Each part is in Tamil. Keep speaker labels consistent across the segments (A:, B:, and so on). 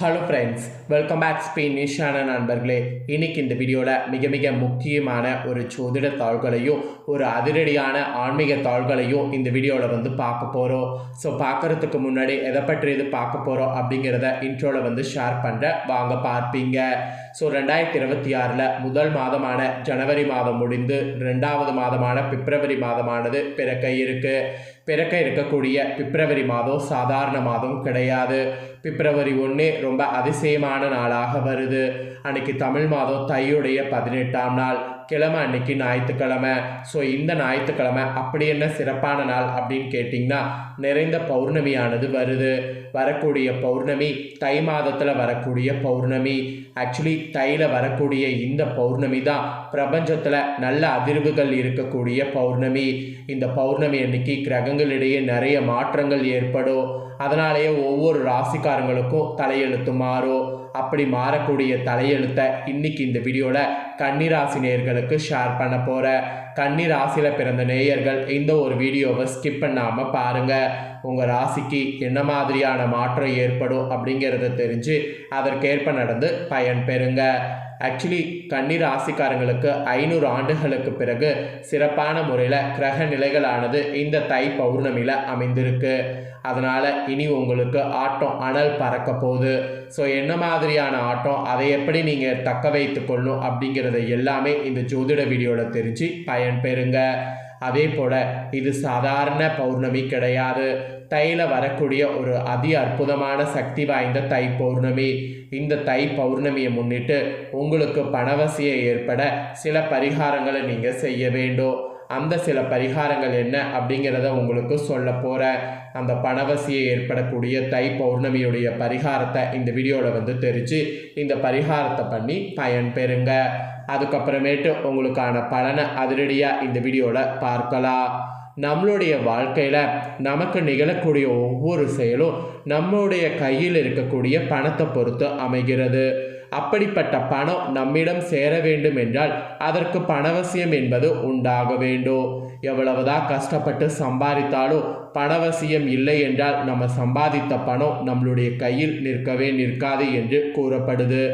A: Hello friends, welcome back Spain நிஷான நண்பர்களே. இன்னைக்கு இந்த வீடியோவில் மிக மிக முக்கியமான ஒரு ஜோதிட தாள்களையும் ஒரு அதிரடியான ஆன்மீக தாள்களையும் இந்த வீடியோவில் பார்க்க போகிறோம். ஸோ பார்க்குறதுக்கு முன்னாடி எதை பற்றி இது பார்க்க போகிறோம் அப்படிங்கிறத இன்ட்ரோவில் ஷேர் பண்ணுறேன், வாங்க பார்ப்பீங்க. ஸோ 2026 முதல் மாதமான ஜனவரி மாதம் முடிந்து 2வது மாதமான பிப்ரவரி மாதமானது பிறக்க இருக்கக்கூடிய பிப்ரவரி மாதம் சாதாரண மாதம் கிடையாது. பிப்ரவரி 1 ரொம்ப அதிசயமான நாளாக வருது. அன்னைக்கு தமிழ் மாதம் தையுடைய 18ஆம் நாள், கிழமை அன்னைக்கு ஞாயிற்றுக்கிழமை. ஸோ இந்த ஞாயிற்றுக்கிழமை அப்படி என்ன சிறப்பான நாள் அப்படின்னு கேட்டிங்கன்னா, நிறைந்த பௌர்ணமியானது வருது. வரக்கூடிய பௌர்ணமி தை மாதத்தில் வரக்கூடிய பௌர்ணமி. ஆக்சுவலி தையில் வரக்கூடிய இந்த பௌர்ணமி தான் பிரபஞ்சத்தில் நல்ல அதிர்வுகள் இருக்கக்கூடிய பௌர்ணமி. இந்த பௌர்ணமி அன்னைக்கு கிரகங்களிடையே நிறைய மாற்றங்கள் ஏற்படும். அதனாலேயே ஒவ்வொரு ராசிக்காரங்களுக்கும் தலையெழுத்து மாறும். அப்படி மாறக்கூடிய தலையெழுத்தை இன்னைக்கு இந்த வீடியோவில் கன்னிராசி நேயர்களுக்கு ஷேர் பண்ண போகிறேன். கன்னிராசியில் பிறந்த நேயர்கள் இந்த ஒரு வீடியோவை ஸ்கிப் பண்ணாமல் பாருங்கள். உங்கள் ராசிக்கு என்ன மாதிரியான மாற்றம் ஏற்படும் அப்படிங்கிறத தெரிஞ்சு அதற்கேற்ப நடந்து பயன் பெறுங்க. ஆக்சுவலி கன்னி ராசிக்காரங்களுக்கு 500 ஆண்டுகளுக்கு பிறகு சிறப்பான முறையில் கிரக நிலைகளானது இந்த தை பௌர்ணமியில் அமைந்திருக்கு. அதனால் இனி உங்களுக்கு ஆட்டம் அனல் பறக்க போகுது. ஸோ என்ன மாதிரியான ஆட்டம், அதை எப்படி நீங்கள் தக்க வைத்து கொள்ளணும் அப்படிங்கிறத எல்லாமே இந்த ஜோதிட வீடியோவில் தெரிஞ்சு பயன் பெறுங்க. அதே போல் இது சாதாரண பௌர்ணமி கிடையாது. தையில் வரக்கூடிய ஒரு அதி அற்புதமான சக்தி வாய்ந்த தை பௌர்ணமி. இந்த தை பௌர்ணமியை முன்னிட்டு உங்களுக்கு பணவசியை ஏற்பட சில பரிகாரங்களை நீங்கள் செய்ய வேண்டும். அந்த சில பரிகாரங்கள் என்ன அப்படிங்கிறத உங்களுக்கு சொல்ல போகிறேன். அந்த பணவசியை ஏற்படக்கூடிய தை பௌர்ணமியுடைய பரிகாரத்தை இந்த வீடியோவில் தெரிஞ்சு இந்த பரிகாரத்தை பண்ணி பயன் பெறுங்க. அதுக்கப்புறமேட்டு உங்களுக்கான பலனை அதிரடியாக இந்த வீடியோவில் பார்க்கலாம். நம்மளுடைய வாழ்க்கையில் நமக்கு நிகழக்கூடிய ஒவ்வொரு செயலும் நம்மளுடைய கையில் இருக்கக்கூடிய பணத்தை பொறுத்து அமைகிறது. அப்படிப்பட்ட பணம் நம்மிடம் சேர வேண்டும் என்றால் அதற்கு பணவசியம் என்பது உண்டாக வேண்டும். எவ்வளவுதான் கஷ்டப்பட்டு சம்பாதித்தாலும் பணவசியம் இல்லை என்றால் நம்ம சம்பாதித்த பணம் நம்மளுடைய கையில் நிற்காது என்று கூறப்படுது.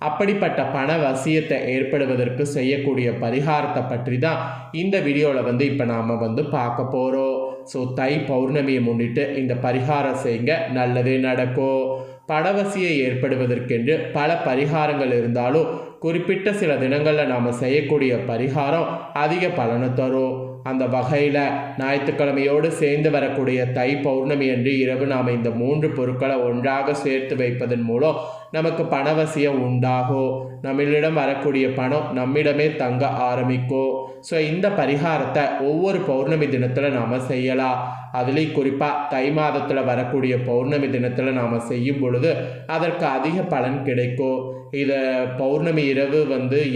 A: அப்படிப்பட்ட பணவசியத்தை ஏற்படுவதற்கு செய்யக்கூடிய பரிகாரத்தை பற்றி தான் இந்த வீடியோவில் இப்போ நாம் பார்க்க போகிறோம். ஸோ தை பௌர்ணமியை முன்னிட்டு இந்த பரிகாரம் செய்யுங்க, நல்லதே நடக்கும். பணவசியை ஏற்படுவதற்கென்று பல பரிகாரங்கள் இருந்தாலும் குறிப்பிட்ட சில தினங்களில் நாம் செய்யக்கூடிய பரிகாரம் அதிக பலனை தரும். அந்த வகையில் ஞாயிற்றுக்கிழமையோடு சேர்ந்து வரக்கூடிய தை பௌர்ணமி அன்று இரவு நாம் இந்த 3 பொருட்களை ஒன்றாக சேர்த்து வைப்பதன் மூலம் நமக்கு பணவசியம் உண்டாகும். நம்மளிடம் வரக்கூடிய பணம் நம்மிடமே தங்க ஆரம்பிக்கும். ஸோ இந்த பரிகாரத்தை ஒவ்வொரு பௌர்ணமி தினத்தில் நாம் செய்யலாம். அதுலேயும் குறிப்பாக தை மாதத்தில் வரக்கூடிய பௌர்ணமி தினத்தில் நாம் செய்யும் பொழுது அதற்கு அதிக பலன் கிடைக்கும். இதை பௌர்ணமி இரவு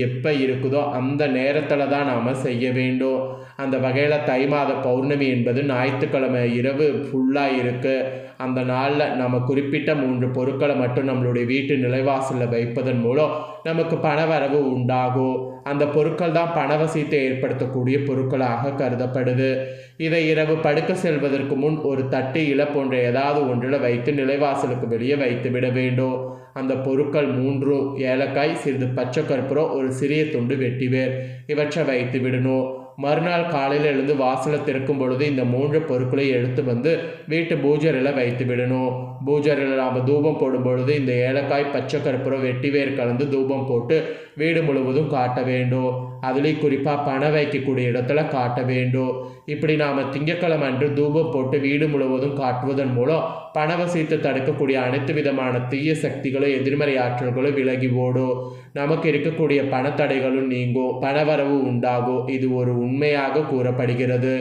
A: எப்போ இருக்குதோ அந்த நேரத்தில் தான் நாம் செய்ய வேண்டும். அந்த வகையில் தை மாத பௌர்ணமி என்பது ஞாயிற்றுக்கிழமை இரவு ஃபுல்லாக இருக்குது. அந்த நாளில் நம்ம குறிப்பிட்ட 3 பொருட்களை மட்டும் நம்மளுடைய வீட்டு நிலைவாசலில் வைப்பதன் மூலம் நமக்கு பணவரவு உண்டாகும். அந்த பொருட்கள் தான் பணவசியத்தை ஏற்படுத்தக்கூடிய பொருட்களாக கருதப்படுது. இதை இரவு படுக்க செல்வதற்கு முன் ஒரு தட்டு இலை போன்ற ஏதாவது ஒன்றில் வைத்து நிலைவாசலுக்கு வெளியே வைத்து விட வேண்டும். அந்த பொருட்கள் 3 ஏலக்காய், சிறிது பச்சை கற்பூரம், ஒரு சிறிய துண்டு வெட்டிவேர் இவற்றை வைத்து விடணும். மறுநாள் காலையில் எழுந்து வாசலை திறக்கும் பொழுது இந்த 3 பொருட்களை எடுத்து வீட்டு பூஜரையில் வைத்து விடணும். பூஜரையில் நாம் தூபம் போடும் பொழுது இந்த ஏலக்காய், பச்சை கற்பூரம், வெட்டிவேர் கலந்து தூபம் போட்டு வீடு முழுவதும் காட்ட வேண்டும். அதுலேயும் குறிப்பாக பணம் வைக்கக்கூடிய இடத்துல காட்ட வேண்டும். இப்படி நாம் திங்கட்கிழமை அன்று தூபம் போட்டு வீடு முழுவதும் காட்டுவதன் மூலம் பணவசியத்தை தடுக்கக்கூடிய அனைத்து விதமான தீய சக்திகளும் எதிர்மறை ஆற்றல்களும் விலகி ஓடும். நமக்கு இருக்கக்கூடிய பணத்தடைகளும் நீங்கும், பணவரவு உண்டாகும். இது ஒரு உண்மையாக கூறப்படுகிறது.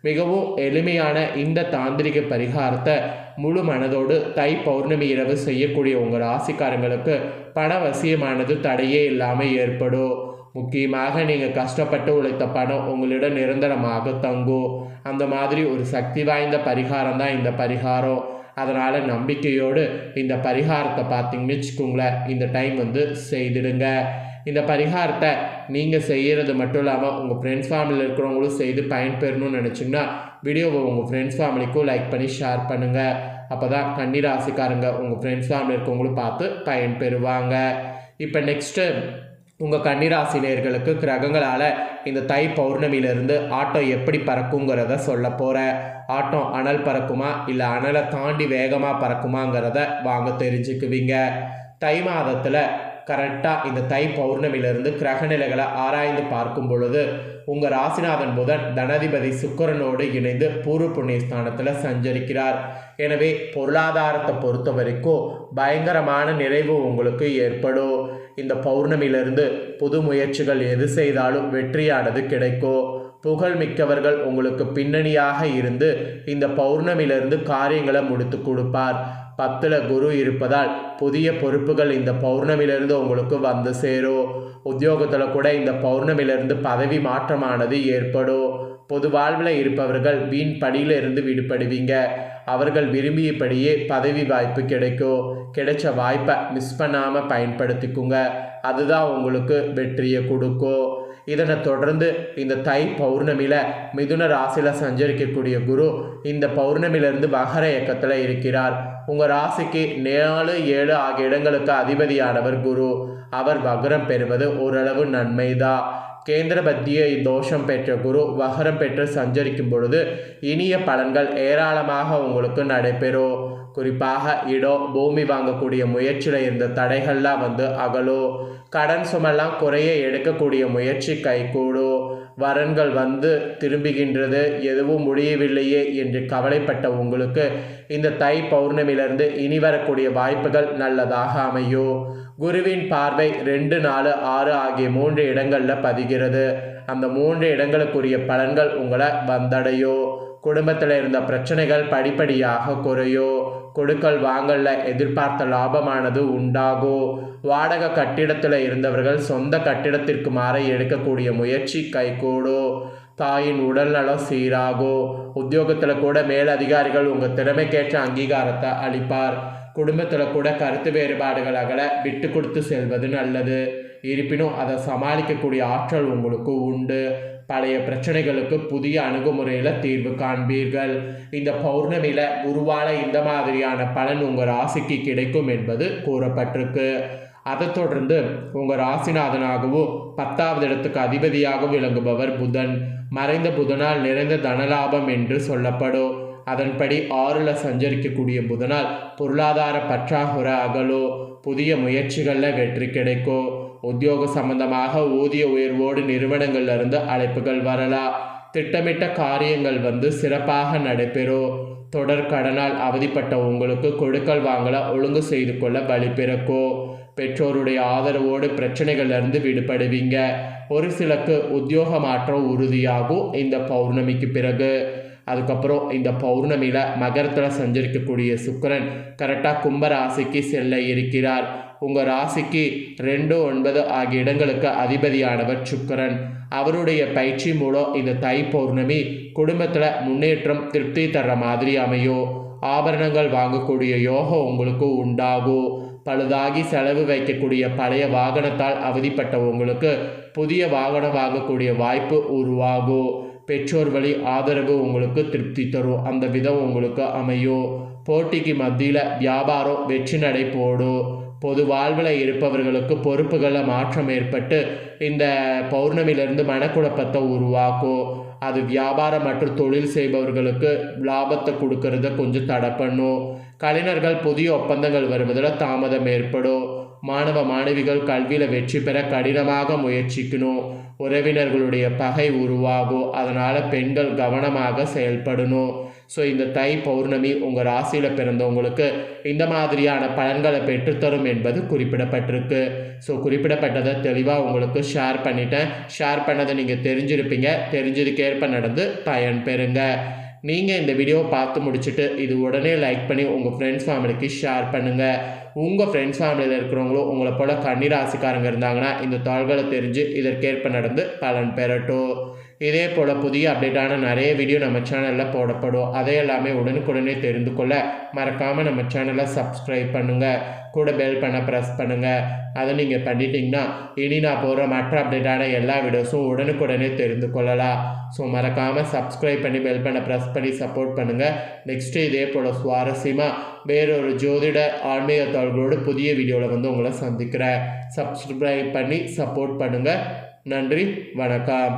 A: மிகவும் எளிமையான இந்த தாந்திரிக பரிகாரத்தை முழு மனதோடு தை பௌர்ணமி இரவு செய்யக்கூடிய உங்கள் ராசிக்காரங்களுக்கு பணவசியமானது தடையே இல்லாமல் ஏற்படும். முக்கியமாக நீங்கள் கஷ்டப்பட்டு உழைத்த பணம் உங்களிடம் நிரந்தரமாக தங்கும். அந்த மாதிரி ஒரு சக்தி வாய்ந்த பரிகாரம் தான் இந்த பரிகாரம். அதனால் நம்பிக்கையோடு இந்த பரிகாரத்தை பார்த்தீங்கன்னு வச்சுக்கோங்களேன், இந்த டைம் செய்திடுங்க. இந்த பரிகாரத்தை நீங்கள் செய்கிறது மட்டும் இல்லாமல் உங்கள் ஃப்ரெண்ட்ஸ் ஃபேமிலியில் இருக்கிறவங்களும் செய்து பயன்பெறணும்னு நினச்சிங்கன்னா வீடியோவை உங்கள் ஃப்ரெண்ட்ஸ் ஃபேமிலிக்கும் லைக் பண்ணி ஷேர் பண்ணுங்கள். அப்போ தான் கன்னிராசிக்காரங்க உங்கள் ஃப்ரெண்ட்ஸ் ஃபேமிலி இருக்கவங்களும் பார்த்து பயன் பெறுவாங்க. இப்போ நெக்ஸ்ட்டு உங்கள் கன்னிராசி நேயர்களுக்கு கிரகங்களால் இந்த தை பௌர்ணமியிலிருந்து ஆட்டம் எப்படி பறக்குங்கிறத சொல்ல போகிறேன். ஆட்டம் அனல் பறக்குமா இல்லை அனலை தாண்டி வேகமாக பறக்குமாங்கிறத வாங்க தெரிஞ்சுக்குவீங்க. தை மாதத்தில் கரெக்டாக இந்த தை பௌர்ணமியிலிருந்து கிரகநிலைகளை ஆராய்ந்து பார்க்கும் பொழுது உங்கள் ராசிநாதன் புதன் தனாதிபதி சுக்கிரனோடு இணைந்து பூர்வ புண்ணிய ஸ்தானத்தில் சஞ்சரிக்கிறார். எனவே பொருளாதாரத்தை பொறுத்த வரைக்கும் பயங்கரமான நிறைவு உங்களுக்கு ஏற்படும். இந்த பௌர்ணமியிலிருந்து புது முயற்சிகள் எது செய்தாலும் வெற்றியானது கிடைக்கும். புகழ் மிக்கவர்கள் உங்களுக்கு பின்னணியாக இருந்து இந்த பௌர்ணமியிலிருந்து காரியங்களை முடித்து கொடுப்பார். 10ல் குரு இருப்பதால் புதிய பொறுப்புகள் இந்த பௌர்ணமியிலிருந்து உங்களுக்கு வந்து சேரும். உத்தியோகத்தில் கூட இந்த பௌர்ணமியிலிருந்து பதவி மாற்றமானது ஏற்படும். பொது வாழ்வில் இருப்பவர்கள் வீண் படியிலிருந்து விடுபடுவீங்க. அவர்கள் விரும்பியபடியே பதவி வாய்ப்பு கிடைக்கும். கிடைச்ச வாய்ப்பை மிஸ் பண்ணாமல் பயன்படுத்திக்குங்க. அதுதான் உங்களுக்கு வெற்றியை கொடுக்கும். இதனை தொடர்ந்து இந்த தை பௌர்ணமியில் மிதுன ராசியில் சஞ்சரிக்கக்கூடிய குரு இந்த பௌர்ணமியிலிருந்து மகர இயக்கத்தில் இருக்கிறார். உங்கள் ராசிக்கு 4, 7 ஆகிய இடங்களுக்கு அதிபதியானவர் குரு. அவர் வக்ரம் பெறுவது ஓரளவு நன்மைதான். கேந்திர பத்திய தோஷம் பெற்ற குரு வகரம் பெற்று சஞ்சரிக்கும் பொழுது இனிய பலன்கள் ஏராளமாக உங்களுக்கு நடைபெறும். குறிப்பாக இடம் பூமி வாங்கக்கூடிய முயற்சியில் இருந்த தடைகள்லாம் அகலும். கடன் சுமெல்லாம் குறைய எடுக்கக்கூடிய முயற்சி கைகூடும். வரன்கள் திரும்புகின்றது, எதுவும் முடியவில்லையே என்று கவலைப்பட்ட உங்களுக்கு இந்த தை பௌர்ணமியிலிருந்து இனி வரக்கூடிய வாய்ப்புகள் நல்லதாக அமையும். குருவின் பார்வை 2, 4, 6 ஆகிய 3 இடங்களில் பதிகிறது. அந்த 3 இடங்களுக்குரிய பலன்கள் உங்களை வந்தடையும். குடும்பத்தில் இருந்த பிரச்சனைகள் படிப்படியாக குறையும். கொடுக்கல் வாங்கல்ல எதிர்பார்த்த லாபமானது உண்டாகும். வாடகை கட்டிடத்தில் இருந்தவர்கள் சொந்த கட்டிடத்திற்கு மாற எடுக்கக்கூடிய முயற்சி கைகூடும். தாயின் உடல்நலம் சீராகும். உத்தியோகத்தில் கூட மேலதிகாரிகள் உங்கள் திறமைக்கேற்ற அங்கீகாரத்தை அளிப்பார். குடும்பத்தில் கூட கருத்து வேறுபாடுகளாக விட்டு கொடுத்து செல்வது நல்லது. இருப்பினும் அதை சமாளிக்கக்கூடிய ஆற்றல் உங்களுக்கு உண்டு. பழைய பிரச்சனைகளுக்கு புதிய அணுகுமுறையில் தீர்வு காண்பீர்கள். இந்த பௌர்ணமியில் குருவால் இந்த மாதிரியான பலன் உங்கள் ராசிக்கு கிடைக்கும் என்பது கூறப்பட்டிருக்கு. அதை தொடர்ந்து உங்கள் ராசிநாதனாகவும் 10வது இடத்துக்கு அதிபதியாகவும் விளங்குபவர் புதன். மறைந்த புதனால் நிறைந்த தனலாபம் என்று சொல்லப்படும். அதன்படி 6ல் சஞ்சரிக்கக்கூடிய புதனால் பொருளாதார பற்றாக்குறை அகலும். புதிய முயற்சிகளில் வெற்றி கிடைக்கும். உத்தியோக சம்பந்தமாக ஊதிய உயர்வோடு நிறுவனங்கள்லேருந்து அழைப்புகள் வரலாம். திட்டமிட்ட காரியங்கள் சிறப்பாக நடைபெறும். தொடர் கடனால் அவதிப்பட்ட உங்களுக்கு கொடுக்கல் வாங்கல ஒழுங்கு செய்து கொள்ள வழி பிறக்கும். பெற்றோருடைய ஆதரவோடு பிரச்சனைகள்லேருந்து விடுபடுவீங்க. ஒரு சிலருக்கு உத்தியோக மாற்றம் உறுதியாகும் இந்த பௌர்ணமிக்கு பிறகு. அதுக்கப்புறம் இந்த பௌர்ணமியில் மகரத்தில் சஞ்சரிக்கக்கூடிய சுக்கிரன் கரெக்டாக கும்பராசிக்கு செல்ல இருக்கிறார். உங்கள் ராசிக்கு 2, 9 ஆகிய இடங்களுக்கு அதிபதியானவர் சுக்கிரன். அவருடைய பயிற்சி மூலம் இந்த தை பௌர்ணமி குடும்பத்தில் முன்னேற்றம் திருப்தி தர்ற மாதிரி அமையும். ஆபரணங்கள் வாங்கக்கூடிய யோகம் உங்களுக்கு உண்டாகும். பழுதாகி செலவு வைக்கக்கூடிய பழைய வாகனத்தால் அவதிப்பட்ட உங்களுக்கு புதிய வாகனம் வாங்கக்கூடிய வாய்ப்பு உருவாகும். பெற்றோர் வழி ஆதரவு உங்களுக்கு திருப்தி தரும். அந்த விதம் உங்களுக்கு அமையும். போட்டிக்கு மத்தியில் வியாபாரம் வெற்றி நடை போடும். பொது வாழ்வில் இருப்பவர்களுக்கு பொறுப்புகளில் மாற்றம் ஏற்பட்டு இந்த பௌர்ணமியிலிருந்து மனக்குழப்பத்தை உருவாக்கும். அது வியாபாரம் மற்றும் தொழில் செய்பவர்களுக்கு லாபத்தை கொடுக்கறத கொஞ்சம் தடை பண்ணும். கலைஞர்கள் புதிய ஒப்பந்தங்கள் வருவதில் தாமதம் ஏற்படும். மாணவ மாணவிகள் கல்வியில் வெற்றி பெற கடினமாக முயற்சிக்கணும். உறவினர்களுடைய பகை உருவாகும். அதனால் பெண்கள் கவனமாக செயல்படணும். ஸோ இந்த தை பௌர்ணமி உங்கள் ராசியில் பிறந்தவங்களுக்கு இந்த மாதிரியான பலன்களை பெற்றுத்தரும் என்பது குறிப்பிடப்பட்டிருக்கு. ஸோ குறிப்பிடப்பட்டதை தெளிவாக உங்களுக்கு ஷேர் பண்ணிட்டேன். ஷேர் பண்ணதை நீங்கள் தெரிஞ்சிருப்பீங்க. தெரிஞ்சதுக்கேற்ப நடந்து பயன் பெறுங்க. நீங்கள் இந்த வீடியோவை பார்த்து முடிச்சுட்டு இது உடனே லைக் பண்ணி உங்கள் ஃப்ரெண்ட்ஸ் ஃபேமிலிக்கு ஷேர் பண்ணுங்கள். உங்கள் ஃப்ரெண்ட்ஸ் ஃபேமிலியில் இருக்கிறவங்களும் உங்களை போல் கன்னிராசிக்காரங்க இருந்தாங்கன்னா இந்த தாள்களை தெரிஞ்சு இதற்கேற்ப நடந்து பலன் பெறட்டும். இதே போல் புதிய அப்டேட்டான நிறைய வீடியோ நம்ம சேனலில் போடப்படும். அதை எல்லாமே உடனுக்குடனே தெரிந்து கொள்ள மறக்காமல் நம்ம சேனலை சப்ஸ்கிரைப் பண்ணுங்கள். கூட பெல் பண்ண ப்ரெஸ் பண்ணுங்கள். அதை நீங்கள் பண்ணிட்டீங்கன்னா இனி நான் போகிற மற்ற அப்டேட்டான எல்லா வீடியோஸும் உடனுக்குடனே தெரிந்து கொள்ளலாம். ஸோ மறக்காமல் சப்ஸ்கிரைப் பண்ணி பெல் பண்ண ப்ரெஸ் பண்ணி சப்போர்ட் பண்ணுங்கள். நெக்ஸ்ட்டு இதே போல் சுவாரஸ்யமாக வேறொரு ஜோதிட ஆன்மீக தகவல்களோடு புதிய வீடியோவில் உங்களை சந்திக்கிறேன். சப்ஸ்கிரைப் பண்ணி சப்போர்ட் பண்ணுங்கள். நன்றி, வணக்கம்.